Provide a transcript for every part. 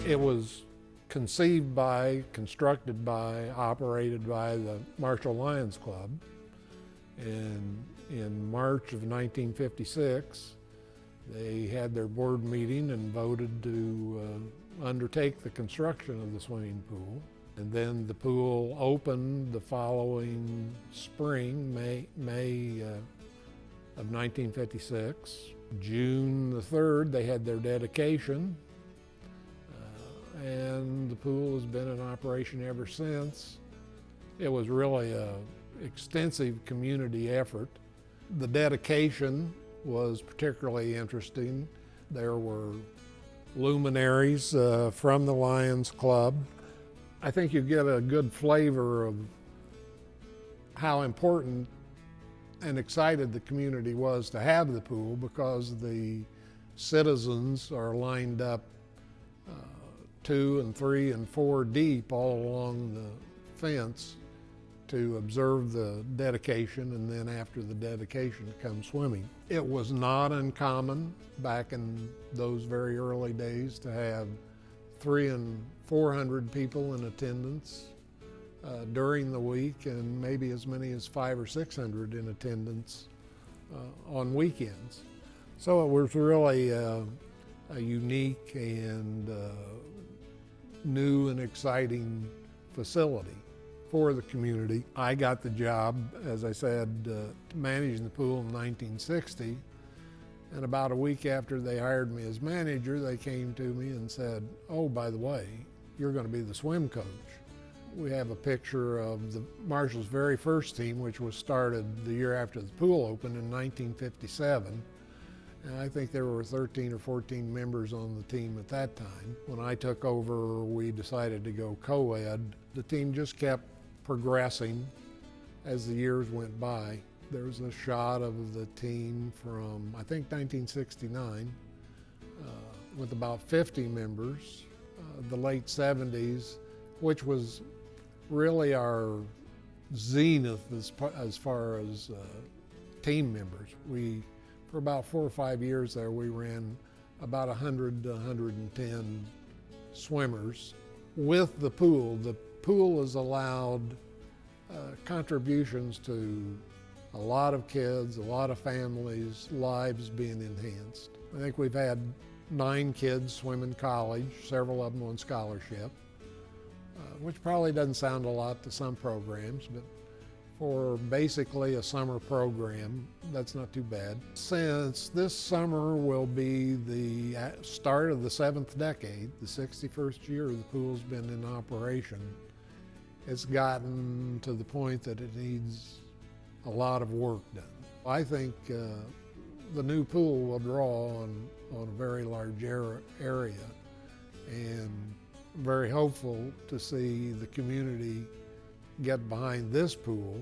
It was conceived by, constructed by, operated by the Marshall Lions Club. And in March of 1956, they had their board meeting and voted to undertake the construction of the swimming pool. And then the pool opened the following spring, May of 1956. June the 3rd, they had their dedication. And the pool has been in operation ever since. It was really an extensive community effort. The dedication was particularly interesting. There were luminaries from the Lions Club. I think you get a good flavor of how important and excited the community was to have the pool, because the citizens are lined up 2 and 3 and 4 deep all along the fence to observe the dedication, and then after the dedication come swimming. It was not uncommon back in those very early days to have 300 and 400 people in attendance during the week, and maybe as many as 500 or 600 in attendance on weekends. So it was really a unique and new and exciting facility for the community. I got the job, as I said, managing the pool in 1960, and about a week after they hired me as manager, they came to me and said, "Oh, by the way, you're going to be the swim coach." We have a picture of the Marshall's very first team, which was started the year after the pool opened in 1957. And I think there were 13 or 14 members on the team at that time. When I took over, we decided to go co-ed. The team just kept progressing as the years went by. There's a shot of the team from, I think, 1969, with about 50 members. The late 70s, which was really our zenith as far as team members. For about 4 or 5 years there, we ran about 100 to 110 swimmers. With the pool has allowed contributions to a lot of kids, a lot of families' lives being enhanced. I think we've had 9 kids swim in college, several of them on scholarship, which probably doesn't sound a lot to some programs, but for basically a summer program, that's not too bad. Since this summer will be the start of the 7th decade, the 61st year the pool's been in operation, it's gotten to the point that it needs a lot of work done. I think the new pool will draw on a very large area, and I'm very hopeful to see the community get behind this pool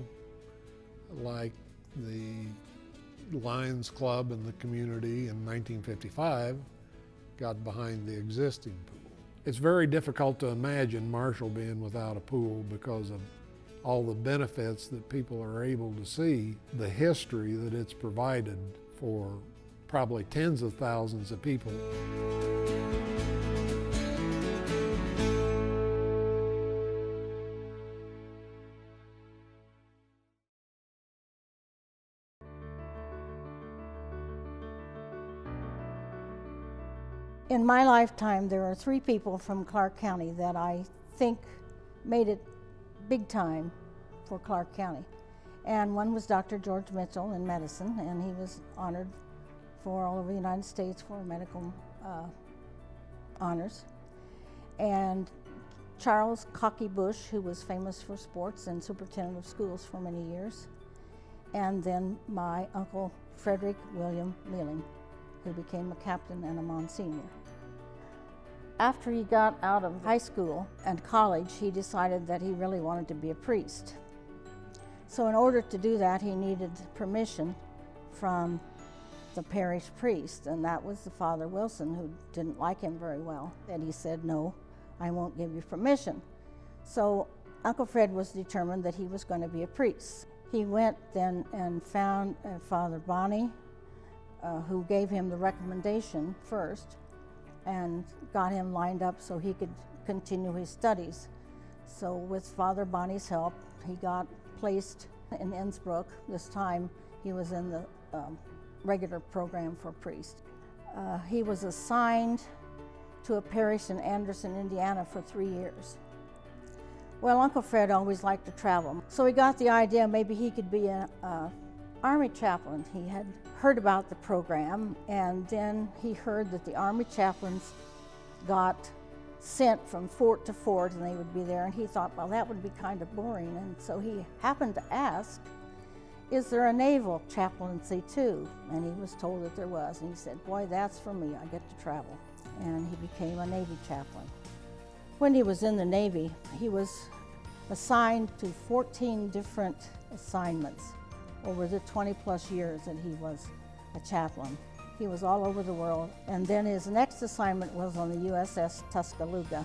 like the Lions Club and the community in 1955 got behind the existing pool. It's very difficult to imagine Marshall being without a pool because of all the benefits that people are able to see, the history that it's provided for probably tens of thousands of people. In my lifetime, there are 3 people from Clark County that I think made it big time for Clark County. And one was Dr. George Mitchell in medicine, and he was honored for all over the United States for medical honors. And Charles Cocky Bush, who was famous for sports and superintendent of schools for many years. And then my uncle Frederick William Meehling, who became a captain and a Monsignor. After he got out of high school and college, he decided that he really wanted to be a priest. So in order to do that, he needed permission from the parish priest, and that was the Father Wilson, who didn't like him very well. And he said, "No, I won't give you permission." So Uncle Fred was determined that he was going to be a priest. He went then and found Father Bonney, who gave him the recommendation first, and got him lined up so he could continue his studies. So with Father Bonnie's help, he got placed in Innsbruck. This time he was in the regular program for priest. He was assigned to a parish in Anderson, Indiana for 3 years. Well, Uncle Fred always liked to travel, so he got the idea maybe he could be an Army chaplain. He had heard about the program, and then he heard that the Army chaplains got sent from fort to fort and they would be there, and he thought, well, that would be kind of boring, and so he happened to ask, is there a naval chaplaincy too? And he was told that there was, and he said, boy, that's for me, I get to travel. And he became a Navy chaplain. When he was in the Navy, he was assigned to 14 different assignments over the 20-plus years that he was a chaplain. He was all over the world. And then his next assignment was on the USS Tuscaloosa.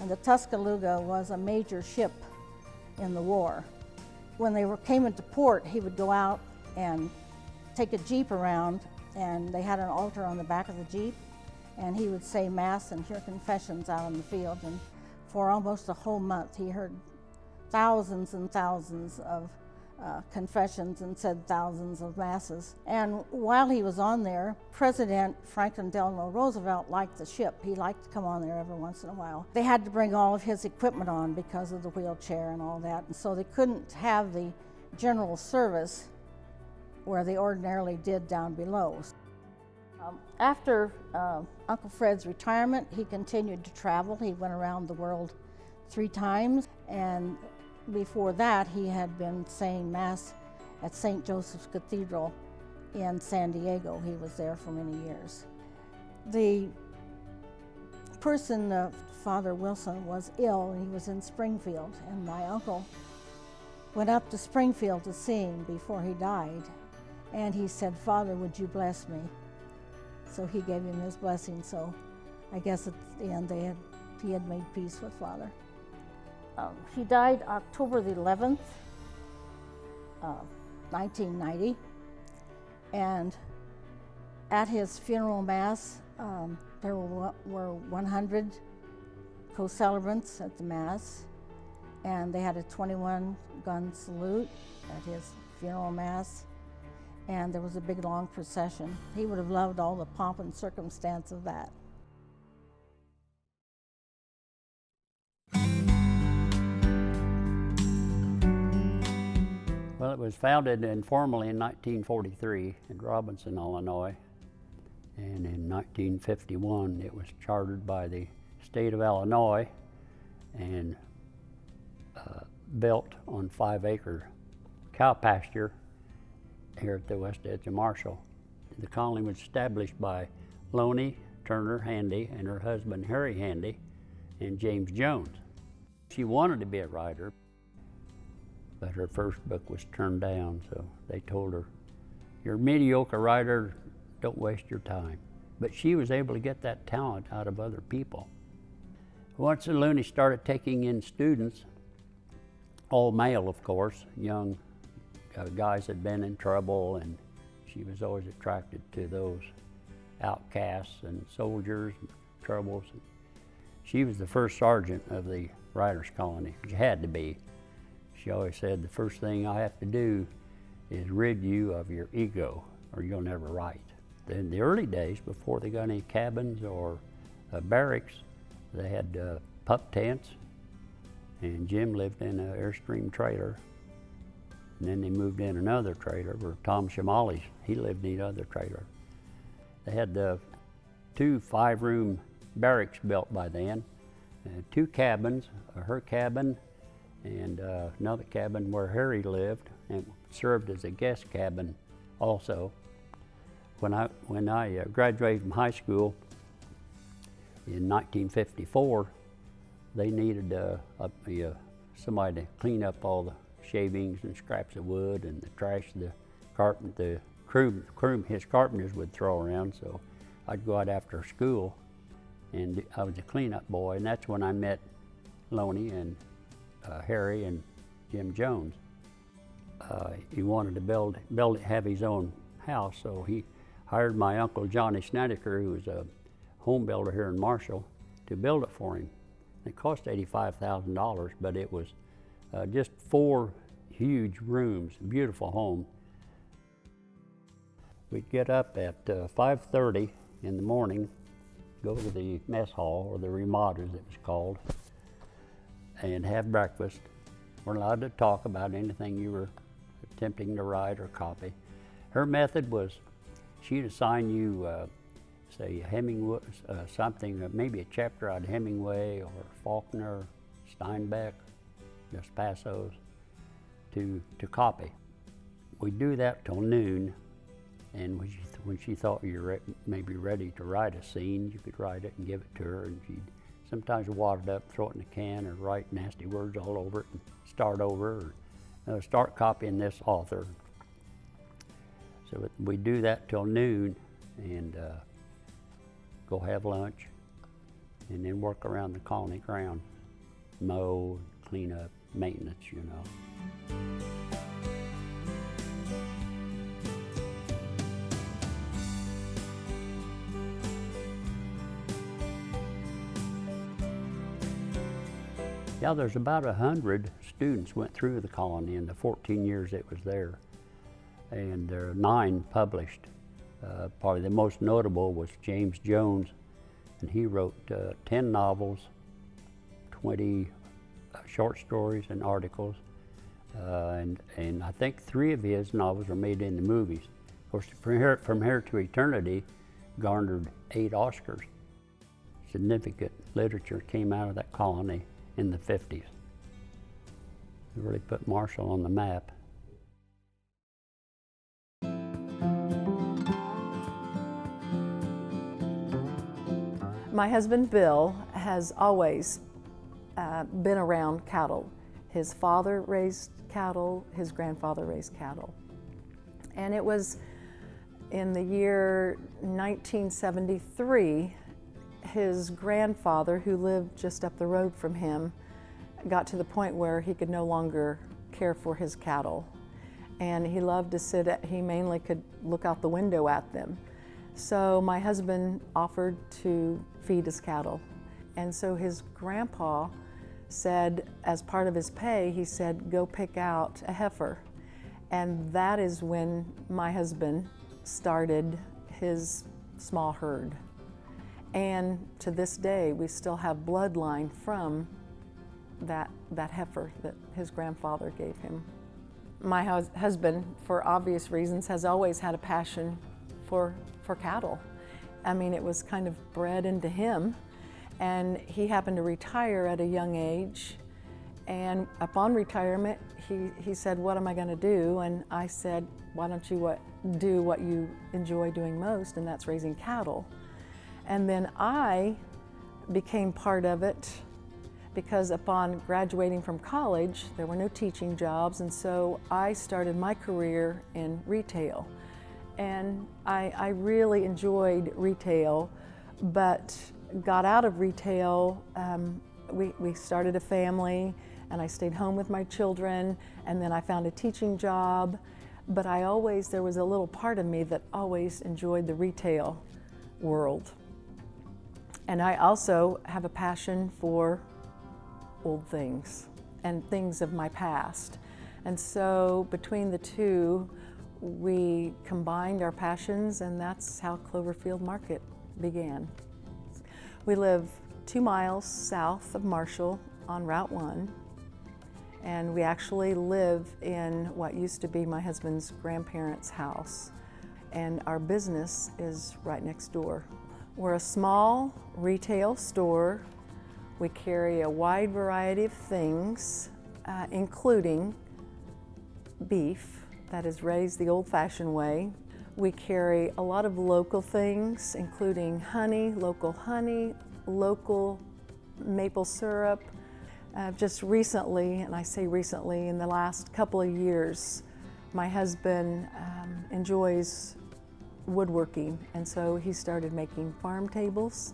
And the Tuscaloosa was a major ship in the war. When they came into port, he would go out and take a Jeep around, and they had an altar on the back of the Jeep, and he would say Mass and hear confessions out in the field. And for almost a whole month, he heard thousands and thousands of confessions and said thousands of Masses. And while he was on there, President Franklin Delano Roosevelt liked the ship. He liked to come on there every once in a while. They had to bring all of his equipment on because of the wheelchair and all that, and so they couldn't have the general service where they ordinarily did down below. After Uncle Fred's retirement, he continued to travel. He went around the world 3 times, and before that, he had been saying Mass at St. Joseph's Cathedral in San Diego. He was there for many years. The person, Father Wilson, was ill, and he was in Springfield, and my uncle went up to Springfield to see him before he died, and he said, Father, would you bless me? So he gave him his blessing, so I guess at the end he had made peace with Father. He died October the 11th, 1990, and at his funeral Mass, there were 100 co-celebrants at the Mass, and they had a 21-gun salute at his funeral Mass, and there was a big long procession. He would have loved all the pomp and circumstance of that. Well, it was founded informally in 1943 in Robinson, Illinois, and in 1951 it was chartered by the state of Illinois and built on 5-acre cow pasture here at the west edge of Marshall. The colony was established by Loney Turner Handy and her husband Harry Handy and James Jones. She wanted to be a writer, but her first book was turned down, so they told her, you're a mediocre writer, don't waste your time. But she was able to get that talent out of other people. Once the Looney started taking in students, all male of course, young guys had been in trouble, and she was always attracted to those outcasts and soldiers and troubles. She was the first sergeant of the writers' colony. She had to be. She always said, the first thing I have to do is rid you of your ego, or you'll never write. In the early days, before they got any cabins or barracks, they had pup tents, and Jim lived in an Airstream trailer. And then they moved in another trailer where Tom Shamali's, he lived in the other trailer. They had 2 5-room barracks built by then, 2 cabins, her cabin and another cabin where Harry lived, and served as a guest cabin also. When I graduated from high school in 1954, they needed somebody to clean up all the shavings and scraps of wood and the trash the his carpenters would throw around, so I'd go out after school, and I was a cleanup boy, and that's when I met Loney and Harry and Jim Jones. He wanted to have his own house, so he hired my uncle Johnny Snedeker, who was a home builder here in Marshall to build it for him. It cost $85,000, but it was just 4 huge rooms, beautiful home. We'd get up at 5:30 in the morning, go to the mess hall, or the Ramada as it was called, and have breakfast. We're allowed to talk about anything you were attempting to write or copy. Her method was she'd assign you, say, Hemingway, something, maybe a chapter out of Hemingway or Faulkner, Steinbeck, Dos Passos, to copy. We'd do that till noon, and when she thought you were maybe ready to write a scene, you could write it and give it to her, and she'd sometimes wad it up, throw it in a can, or write nasty words all over it and start over, or start copying this author. So we do that till noon, and go have lunch, and then work around the colony ground, mow, clean up, maintenance, you know. Yeah, there's about 100 students went through the colony in the 14 years it was there, and there are 9 published. Probably the most notable was James Jones, and he wrote 10 novels, 20 short stories and articles, and I think 3 of his novels were made into movies. Of course, From Here to Eternity garnered 8 Oscars. Significant literature came out of that colony in the 50s. It really put Marshall on the map. My husband Bill has always been around cattle. His father raised cattle, his grandfather raised cattle. And it was in the year 1973, his grandfather, who lived just up the road from him, got to the point where he could no longer care for his cattle. And he loved to he mainly could look out the window at them. So my husband offered to feed his cattle. And so his grandpa said, as part of his pay, he said, go pick out a heifer. And that is when my husband started his small herd. And to this day, we still have bloodline from that heifer that his grandfather gave him. My husband, for obvious reasons, has always had a passion for cattle. I mean, it was kind of bred into him, and he happened to retire at a young age. And upon retirement, he said, what am I going to do? And I said, why don't you do what you enjoy doing most, and that's raising cattle. And then I became part of it because upon graduating from college, there were no teaching jobs, and so I started my career in retail. And I really enjoyed retail, but got out of retail. We started a family, and I stayed home with my children, and then I found a teaching job. But there was a little part of me that always enjoyed the retail world. And I also have a passion for old things and things of my past. And so between the two, we combined our passions, and that's how Cloverfield Market began. We live 2 miles south of Marshall on Route 1, and we actually live in what used to be my husband's grandparents' house, and our business is right next door. We're a small retail store. We carry a wide variety of things, including beef that is raised the old-fashioned way. We carry a lot of local things, including local maple syrup. Just recently, and I say recently, in the last couple of years, my husband enjoys woodworking, and so he started making farm tables.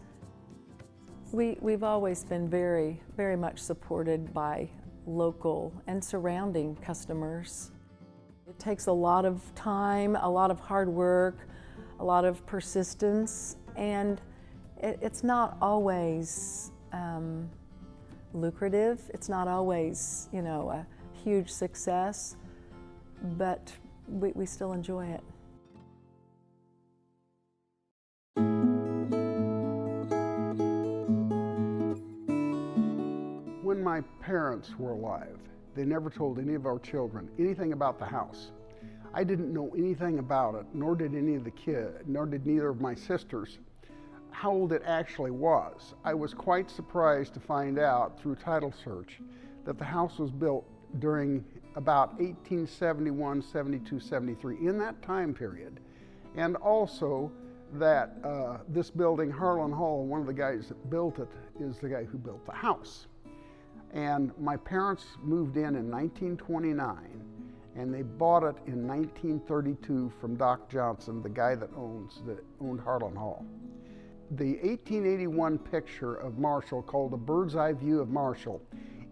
We've always been very, very much supported by local and surrounding customers. It takes a lot of time, a lot of hard work, a lot of persistence, and It's not always lucrative. It's not always, you know, a huge success, but we still enjoy it. When my parents were alive, they never told any of our children anything about the house. I didn't know anything about it, nor did any of the kids, nor did neither of my sisters, how old it actually was. I was quite surprised to find out through title search that the house was built during about 1871, 72, 73, in that time period. And also that this building, Harlan Hall, one of the guys that built it, is the guy who built the house. And my parents moved in 1929, and they bought it in 1932 from Doc Johnson, the guy that owned Harlan Hall. The 1881 picture of Marshall, called A Bird's Eye View of Marshall,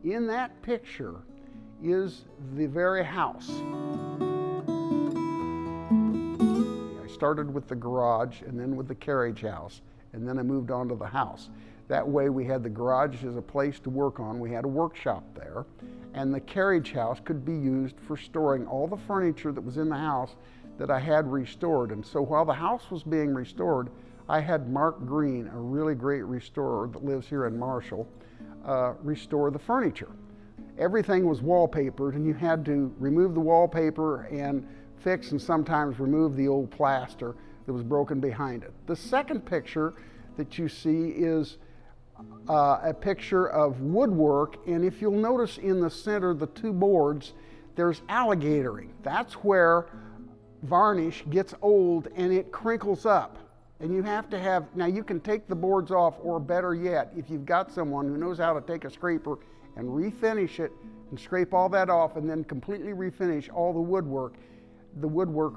in that picture is the very house. I started with the garage, and then with the carriage house, and then I moved on to the house. That way we had the garage as a place to work on. We had a workshop there, and the carriage house could be used for storing all the furniture that was in the house that I had restored. And so while the house was being restored, I had Mark Green, a really great restorer that lives here in Marshall, restore the furniture. Everything was wallpapered, and you had to remove the wallpaper and fix and sometimes remove the old plaster that was broken behind it. The second picture that you see is a picture of woodwork, and if you'll notice in the center, the two boards, there's alligatoring. That's where varnish gets old and it crinkles up. And you have to have, now you can take the boards off, or better yet, if you've got someone who knows how to take a scraper and refinish it and scrape all that off and then completely refinish all the woodwork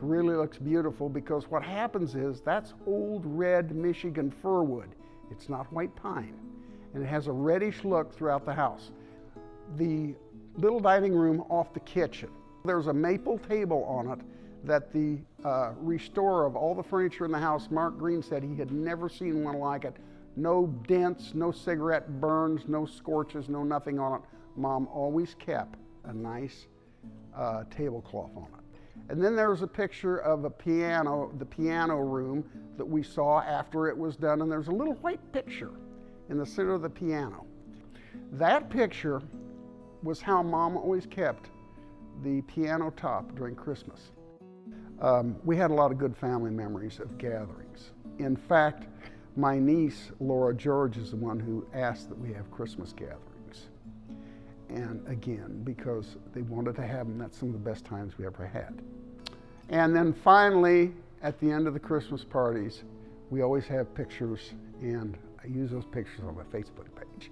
really looks beautiful, because what happens is that's old red Michigan fir wood. It's not white pine, and it has a reddish look throughout the house. The little dining room off the kitchen, there's a maple table on it that the restorer of all the furniture in the house, Mark Green, said he had never seen one like it. No dents, no cigarette burns, no scorches, no nothing on it. Mom always kept a nice tablecloth on it. And then there's a picture of a piano, the piano room that we saw after it was done, and there's a little white picture in the center of the piano. That picture was how Mom always kept the piano top during Christmas. We had a lot of good family memories of gatherings. In fact, my niece, Laura George, is the one who asked that we have Christmas gatherings. And again, because they wanted to have them, that's some of the best times we ever had. And then finally, at the end of the Christmas parties, we always have pictures, and I use those pictures on my Facebook page.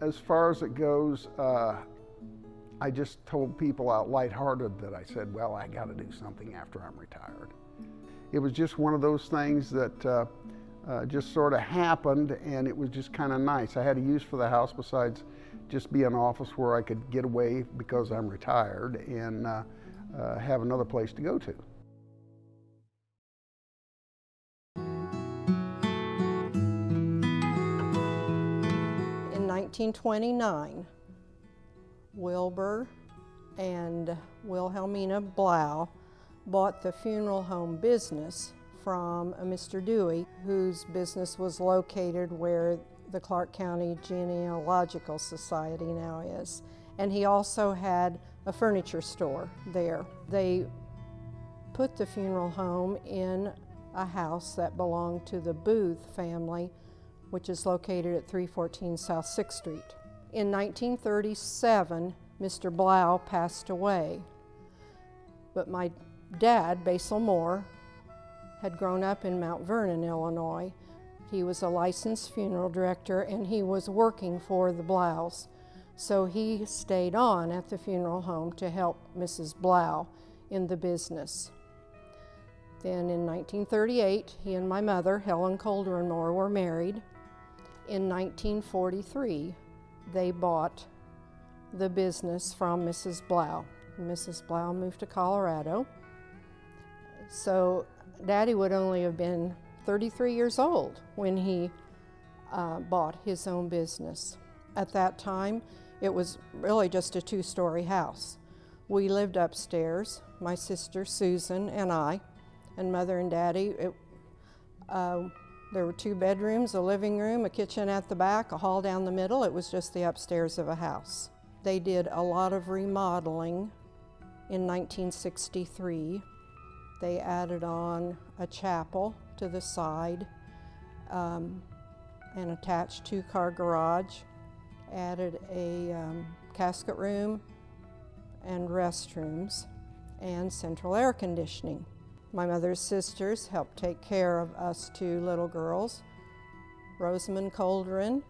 As far as it goes, I just told people out lighthearted that I said, well, I got to do something after I'm retired. It was just one of those things that just sort of happened, and it was just kind of nice. I had a use for the house besides just be an office where I could get away because I'm retired and have another place to go to. In 1929, Wilbur and Wilhelmina Blau bought the funeral home business from a Mr. Dewey, whose business was located where the Clark County Genealogical Society now is. And he also had a furniture store there. They put the funeral home in a house that belonged to the Booth family, which is located at 314 South 6th Street. In 1937, Mr. Blau passed away, but my dad, Basil Moore, had grown up in Mount Vernon, Illinois. He was a licensed funeral director, and he was working for the Blaus. So he stayed on at the funeral home to help Mrs. Blau in the business. Then in 1938, he and my mother, Helen Colder-Moore, were married. In 1943, they bought the business from Mrs. Blau. Mrs. Blau moved to Colorado. So Daddy would only have been 33 years old when he bought his own business. At that time, it was really just a two-story house. We lived upstairs, my sister Susan and I, and Mother and Daddy. There were 2 bedrooms, a living room, a kitchen at the back, a hall down the middle. It was just the upstairs of a house. They did a lot of remodeling in 1963. They added on a chapel to the side, an attached 2-car garage, added a casket room and restrooms, and central air conditioning. My mother's sisters helped take care of us 2 little girls, Rosamond Coldren,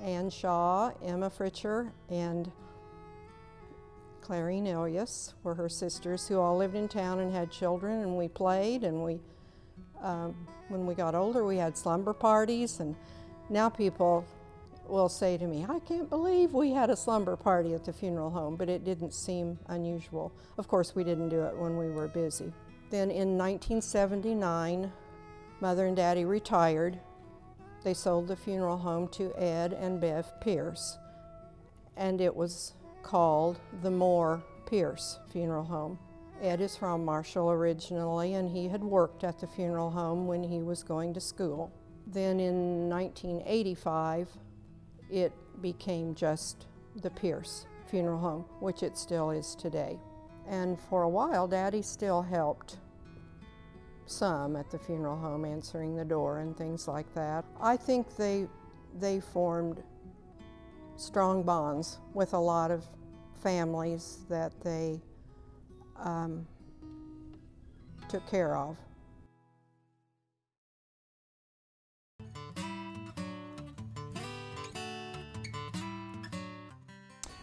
Ann Shaw, Emma Fritcher, and Clarine Elias were her sisters, who all lived in town and had children, and we played, and when we got older we had slumber parties, and now people will say to me, I can't believe we had a slumber party at the funeral home, but it didn't seem unusual. Of course, we didn't do it when we were busy. Then in 1979, Mother and Daddy retired. They sold the funeral home to Ed and Bev Pearce, and it was called the Pearce Funeral Home. Ed is from Marshall originally, and he had worked at the funeral home when he was going to school. Then in 1985, it became just the Pearce Funeral Home, which it still is today. And for a while, Daddy still helped some at the funeral home, answering the door and things like that. I think they formed strong bonds with a lot of families that they took care of.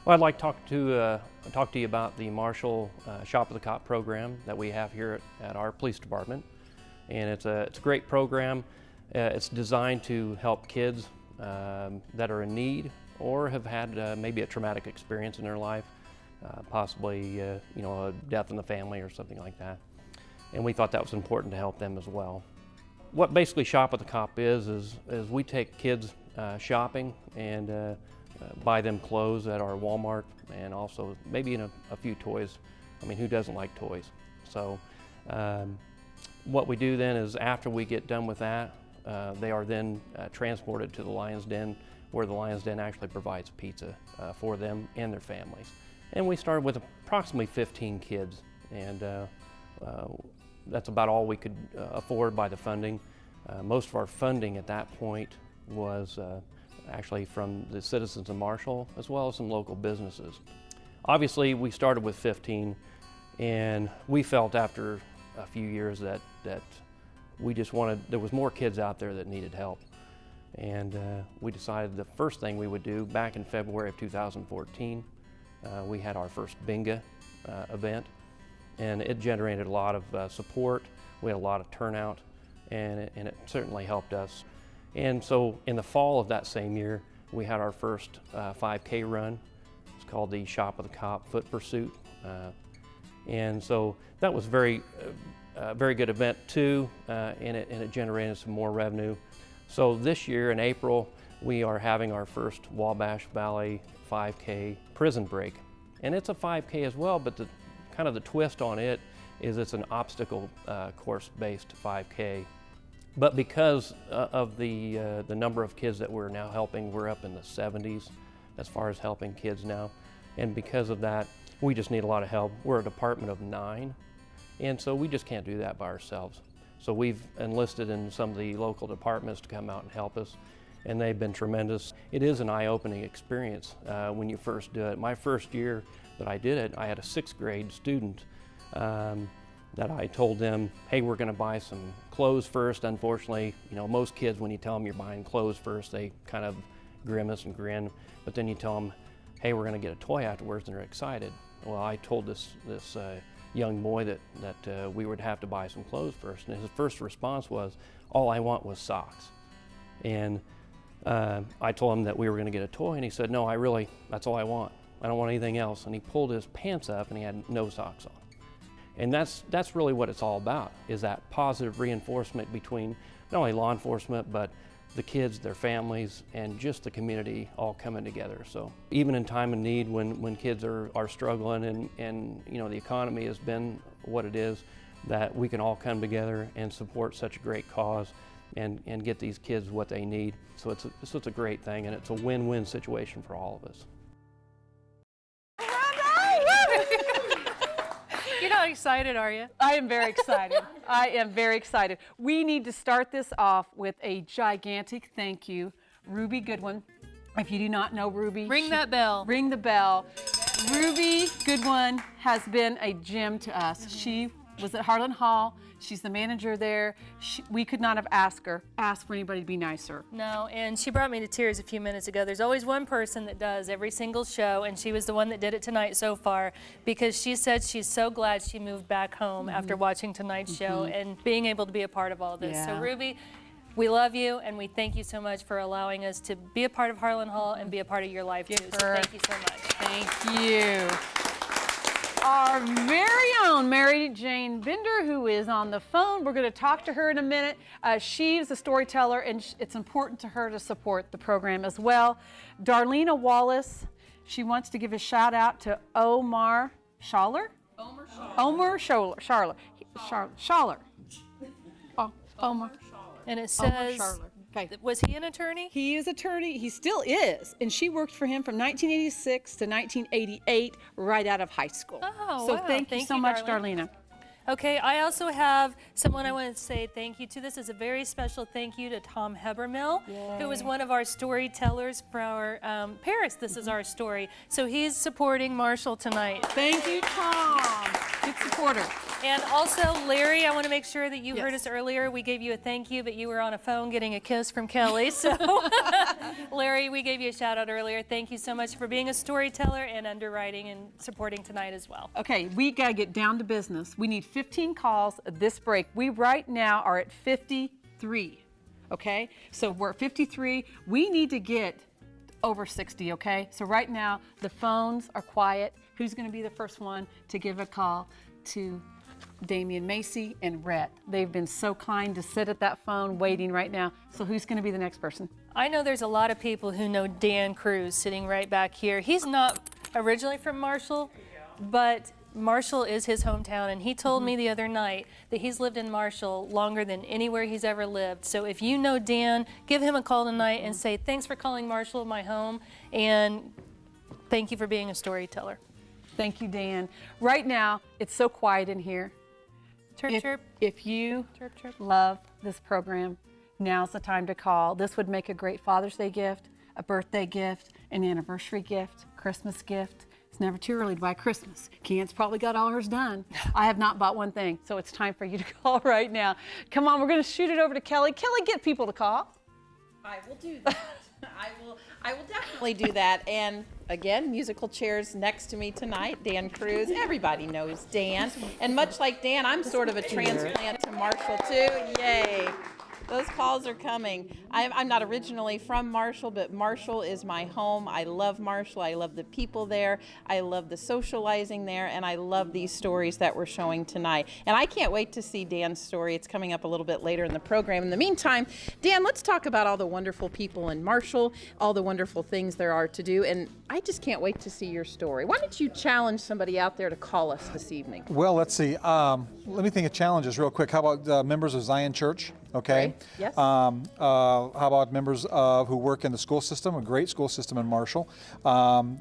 Well, I'd like to talk to you about the Marshall Shop of the Cop program that we have here at our police department. And it's a great program. It's designed to help kids that are in need or have had maybe a traumatic experience in their life, possibly a death in the family or something like that. And we thought that was important to help them as well. What basically Shop of the Cop is we take kids shopping and buy them clothes at our Walmart, and also maybe in a few toys. I mean, who doesn't like toys? So what we do then is, after we get done with that, they are then transported to the Lion's Den, where the Lion's Den actually provides pizza for them and their families. And we started with approximately 15 kids, and that's about all we could afford by the funding. Most of our funding at that point was actually from the citizens of Marshall, as well as some local businesses. Obviously, we started with 15, and we felt after a few years that we just there was more kids out there that needed help. And we decided the first thing we would do, back in February of 2014, we had our first bingo event, and it generated a lot of support. We had a lot of turnout, and it certainly helped us. And so in the fall of that same year, we had our first 5K run. It's called the Shop of the Cop Foot Pursuit. And so that was very good event too, and it generated some more revenue. So this year in April, we are having our first Wabash Valley 5K prison break. And it's a 5K as well, but the twist on it is it's an obstacle course-based 5K. But because of the number of kids that we're now helping, we're up in the 70s as far as helping kids now. And because of that, we just need a lot of help. We're a department of 9, and so we just can't do that by ourselves. So we've enlisted in some of the local departments to come out and help us, and they've been tremendous. It is an eye-opening experience when you first do it. My first year that I did it, I had a 6th grade student that I told them, hey, we're gonna buy some clothes first. Unfortunately, most kids, when you tell them you're buying clothes first, they kind of grimace and grin, but then you tell them, hey, we're gonna get a toy afterwards, and they're excited. Well, I told this young boy that we would have to buy some clothes first, and his first response was, all I want was socks. And I told him that we were gonna get a toy, and he said, no, that's all I want. I don't want anything else. And he pulled his pants up, and he had no socks on. And that's really what it's all about, is that positive reinforcement between not only law enforcement, but the kids, their families, and just the community all coming together. So even in time of need, when kids are struggling and you know, the economy has been what it is, that we can all come together and support such a great cause and get these kids what they need. So it's a great thing, and it's a win-win situation for all of us. You're not excited, are you? I am very excited. I am very excited. We need to start this off with a gigantic thank you, Ruby Goodwin. If you do not know Ruby, Ring that bell. Ring the bell. Ruby Goodwin has been a gem to us. She was at Harlan Hall. She's the manager there. We could not have asked for anybody to be nicer. No, and she brought me to tears a few minutes ago. There's always one person that does every single show, and she was the one that did it tonight so far, because she said she's so glad she moved back home after watching tonight's show and being able to be a part of all this. Yeah. So Ruby, we love you, and we thank you so much for allowing us to be a part of Harlan Hall and be a part of your life too. So thank you so much. Thank you. Our very own Mary Jane Bender, who is on the phone. We're going to talk to her in a minute. She's a storyteller, and it's important to her to support the program as well. Darlena Wallace, she wants to give a shout out to Omar Schaller. Omar Schaller. Omar. And it says, Okay. was he an attorney? He is attorney. He still is. And she worked for him from 1986 to 1988, right out of high school. Oh, so wow. thank you so much, Darlena. Okay, I also have someone I want to say thank you to. This is a very special thank you to Tom Hebermill, who was one of our storytellers for our Pearce. This is our story. So he's supporting Marshall tonight. Thank you, Tom. Good supporter. And also, Larry, I want to make sure that you heard us earlier. We gave you a thank you, but you were on a phone getting a kiss from Kelly. So, Larry, we gave you a shout out earlier. Thank you so much for being a storyteller and underwriting and supporting tonight as well. Okay, we got to get down to business. We need 15 calls at this break. We right now are at 53, okay? So we're at 53. We need to get over 60, okay? So right now, the phones are quiet. Who's going to be the first one to give a call to Damian Macey and Rhett? They've been so kind to sit at that phone waiting right now. So who's going to be the next person? I know there's a lot of people who know Dan Cruz sitting right back here. He's not originally from Marshall, but Marshall is his hometown, and he told me the other night that he's lived in Marshall longer than anywhere he's ever lived. So if you know Dan, give him a call tonight and say, thanks for calling Marshall my home, and thank you for being a storyteller. Thank you, Dan. Right now, it's so quiet in here. Chirp, chirp. If you Chirp, chirp. love this program, now's the time to call. This would make a great Father's Day gift, a birthday gift, an anniversary gift, Christmas gift. It's never too early to buy Christmas. Kian's probably got all hers done. I have not bought one thing, so it's time for you to call right now. Come on, we're going to shoot it over to Kelly. Kelly, get people to call. I will do that. I will definitely do that. And again, musical chairs next to me tonight, Dan Cruz. Everybody knows Dan. And much like Dan, I'm sort of a transplant to Marshall too. Yay. Those calls are coming. I'm not originally from Marshall, but Marshall is my home. I love Marshall. I love the people there. I love the socializing there, and I love these stories that we're showing tonight. And I can't wait to see Dan's story. It's coming up a little bit later in the program. In the meantime, Dan, let's talk about all the wonderful people in Marshall, all the wonderful things there are to do, and I just can't wait to see your story. Why don't you challenge somebody out there to call us this evening? Well, let's see. Let me think of challenges real quick. How about members of Zion Church? Okay. Yes. How about members who work in the school system, a great school system in Marshall? I'll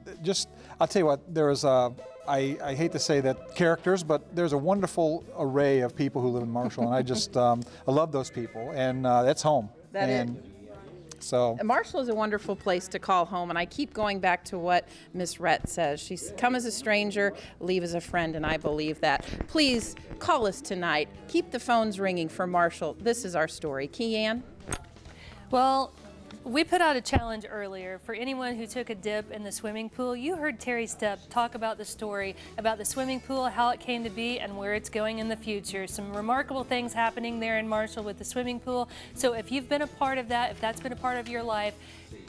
tell you what, there is I hate to say that characters, but there's a wonderful array of people who live in Marshall, and I just, I love those people, and that's home. So Marshall is a wonderful place to call home, and I keep going back to what Miss Rhett says. She's come as a stranger, leave as a friend, and I believe that. Please call us tonight. Keep the phones ringing for Marshall. This is our story. Keanne? Well, we put out a challenge earlier for anyone who took a dip in the swimming pool. You heard Terry Stepp talk about the story about the swimming pool, how it came to be, and where it's going in the future. Some remarkable things happening there in Marshall with the swimming pool. So if you've been a part of that, if that's been a part of your life,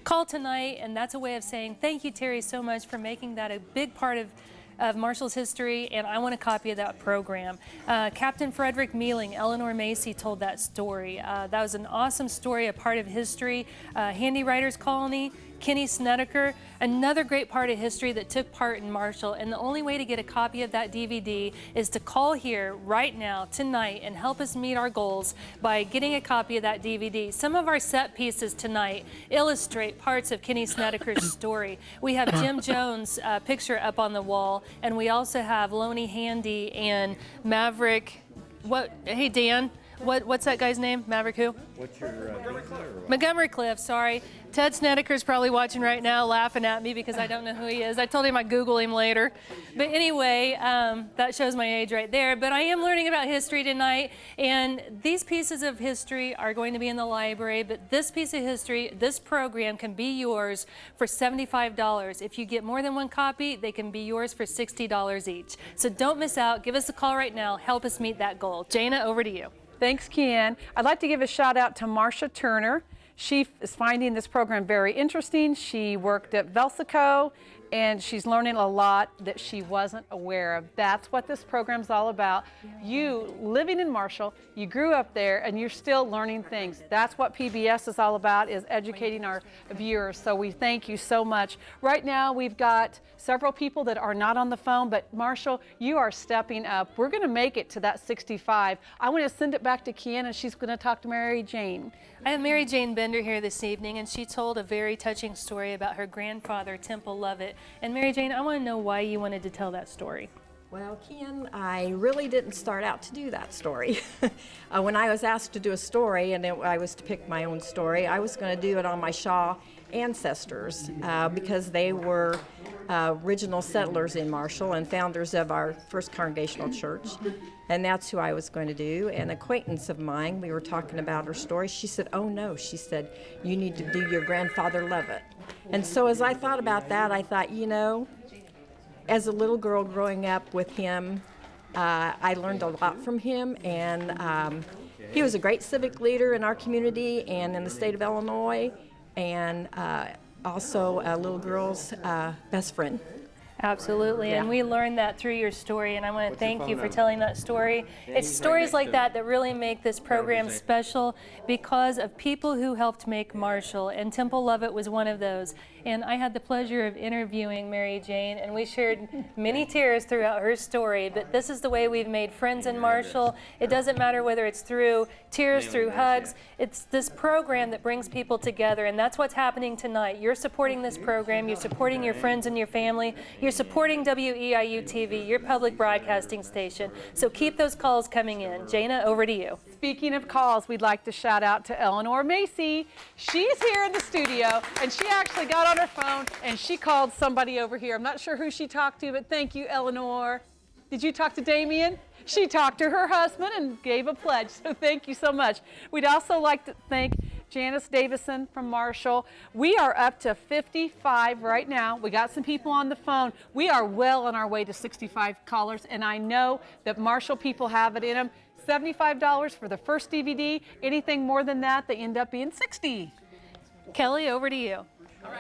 call tonight, and that's a way of saying thank you, Terry, so much for making that a big part of of Marshall's history, and I want a copy of that program. Captain Fredrick Meehling, Eleanor Macey told that story. That was an awesome story, a part of history. Handy Writers Colony, Kenny Snedeker, another great part of history that took part in Marshall. And the only way to get a copy of that DVD is to call here right now, tonight, and help us meet our goals by getting a copy of that DVD. Some of our set pieces tonight illustrate parts of Kenny Snedeker's story. We have Jim Jones' picture up on the wall, and we also have Lonnie Handy and Maverick. Hey, Dan. What's that guy's name? Maverick who? What's your Montgomery Cliff, sorry. Ted Snedeker's probably watching right now laughing at me because I don't know who he is. I told him I'd Google him later. But anyway, that shows my age right there. But I am learning about history tonight, and these pieces of history are going to be in the library, but this piece of history, this program can be yours for $75. If you get more than one copy, they can be yours for $60 each. So don't miss out. Give us a call right now. Help us meet that goal. Jana, over to you. Thanks, Ken. I'd like to give a shout out to Marcia Turner. She is finding this program very interesting. She worked at Velsico, and she's learning a lot that she wasn't aware of. That's what this program's all about. You living in Marshall, you grew up there, and you're still learning things. That's what PBS is all about, is educating our viewers. So we thank you so much. Right now, we've got several people that are not on the phone, but Marshall, you are stepping up. We're gonna make it to that 65. I want to send it back to Ken, and she's gonna talk to Mary Jane. I have Mary Jane Bender here this evening, and she told a very touching story about her grandfather, Temple Lovett. And Mary Jane, I want to know why you wanted to tell that story. Well, Ken, I really didn't start out to do that story. When I was asked to do a story, and I was to pick my own story, I was going to do it on my Shaw ancestors because they were original settlers in Marshall and founders of our first Congregational Church. And that's who I was going to do. An acquaintance of mine, we were talking about her story. She said, oh no, she said, you need to do your grandfather Lovett. And so as I thought about that, I thought, you know, as a little girl growing up with him, I learned a lot from him. And he was a great civic leader in our community and in the state of Illinois, and also a little girl's best friend. Absolutely, and we learned that through your story, and I want to thank you for telling that story. It's stories like that that really make this program special because of people who helped make Marshall, and Temple Lovett was one of those. And I had the pleasure of interviewing Mary Jane, and we shared many tears throughout her story, but this is the way we've made friends in Marshall. It doesn't matter whether it's through tears, through hugs. It's this program that brings people together, and that's what's happening tonight. You're supporting this program. You're supporting your friends and your family. You're supporting WEIU TV, your public broadcasting station. So keep those calls coming in. Jana, over to you. Speaking of calls, we'd like to shout out to Eleanor Macey. She's here in the studio, and she actually got on her phone and she called somebody over here. I'm not sure who she talked to, but thank you, Eleanor. Did you talk to Damien? She talked to her husband and gave a pledge, so thank you so much. We'd also like to thank Janice Davison from Marshall. We are up to 55 right now. We got some people on the phone. We are well on our way to 65 callers, and I know that Marshall people have it in them. $75 for the first DVD. Anything more than that, they end up being $60. Kelly, over to you.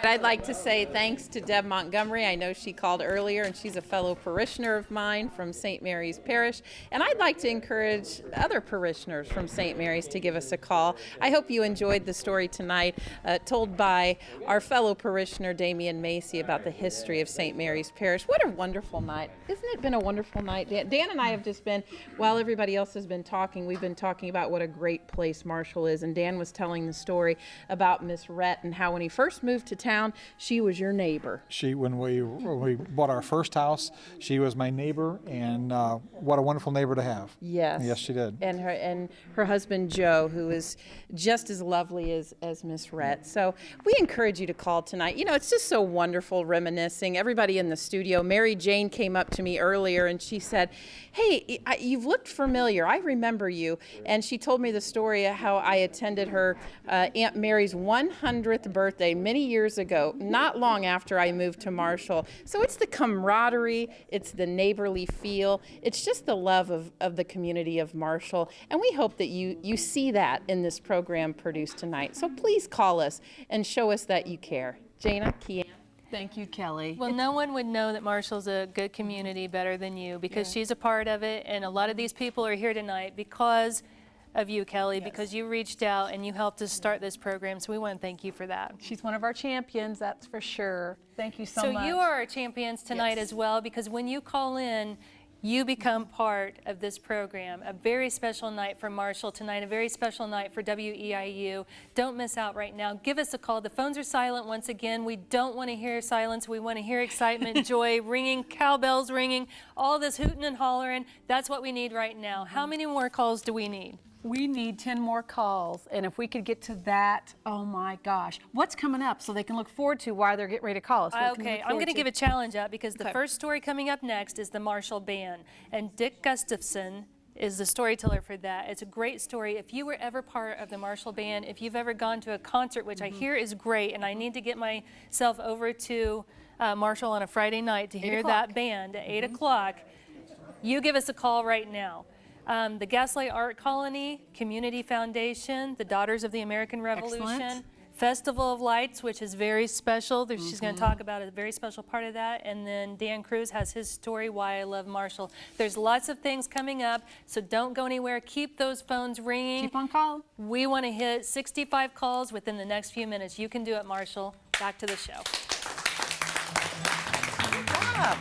I'd like to say thanks to Deb Montgomery. I know she called earlier, and she's a fellow parishioner of mine from St. Mary's Parish. And I'd like to encourage other parishioners from St. Mary's to give us a call. I hope you enjoyed the story tonight, told by our fellow parishioner, Damian Macey, about the history of St. Mary's Parish. What a wonderful night. Isn't it been a wonderful night? Dan and I have just been, while everybody else has been talking, we've been talking about what a great place Marshall is. And Dan was telling the story about Miss Rhett and how when he first moved to town, she was your neighbor. When we bought our first house, she was my neighbor, and what a wonderful neighbor to have. Yes. Yes, she did. And her husband Joe, who is just as lovely as Miss Rhett. So we encourage you to call tonight. You know, it's just so wonderful reminiscing. Everybody in the studio. Mary Jane came up to me earlier and she said, "Hey, you've looked familiar. I remember you." And she told me the story of how I attended her Aunt Mary's 100th birthday many years ago, not long after I moved to Marshall. So it's the camaraderie, it's the neighborly feel, it's just the love of the community of Marshall. And we hope that you see that in this program produced tonight. So please call us and show us that you care. Jana, Kian. Thank you, Kelly. Well, no one would know that Marshall's a good community better than you because she's a part of it, and a lot of these people are here tonight because of you, Kelly, because you reached out and you helped us start this program, so we want to thank you for that. She's one of our champions, that's for sure. Thank you so much. So you are our champions tonight as well, because when you call in, you become part of this program. A very special night for Marshall tonight, a very special night for WEIU. Don't miss out right now. Give us a call. The phones are silent once again. We don't want to hear silence. We want to hear excitement, joy, ringing, cowbells ringing, all this hooting and hollering. That's what we need right now. How many more calls do we need? We need 10 more calls, and if we could get to that, oh my gosh. What's coming up so they can look forward to while they're getting ready to call us? Okay, I'm going to give a challenge up because the first story coming up next is the Marshall Band, and Dick Gustafson is the storyteller for that. It's a great story. If you were ever part of the Marshall Band, if you've ever gone to a concert, which I hear is great, and I need to get myself over to Marshall on a Friday night to hear that band at 8 o'clock, you give us a call right now. The Gaslight Art Colony, Community Foundation, the Daughters of the American Revolution, Excellent. Festival of Lights, which is very special. She's going to talk about a very special part of that. And then Dan Cruz has his story, Why I Love Marshall. There's lots of things coming up, so don't go anywhere. Keep those phones ringing. Keep on calling. We want to hit 65 calls within the next few minutes. You can do it, Marshall. Back to the show. Good job.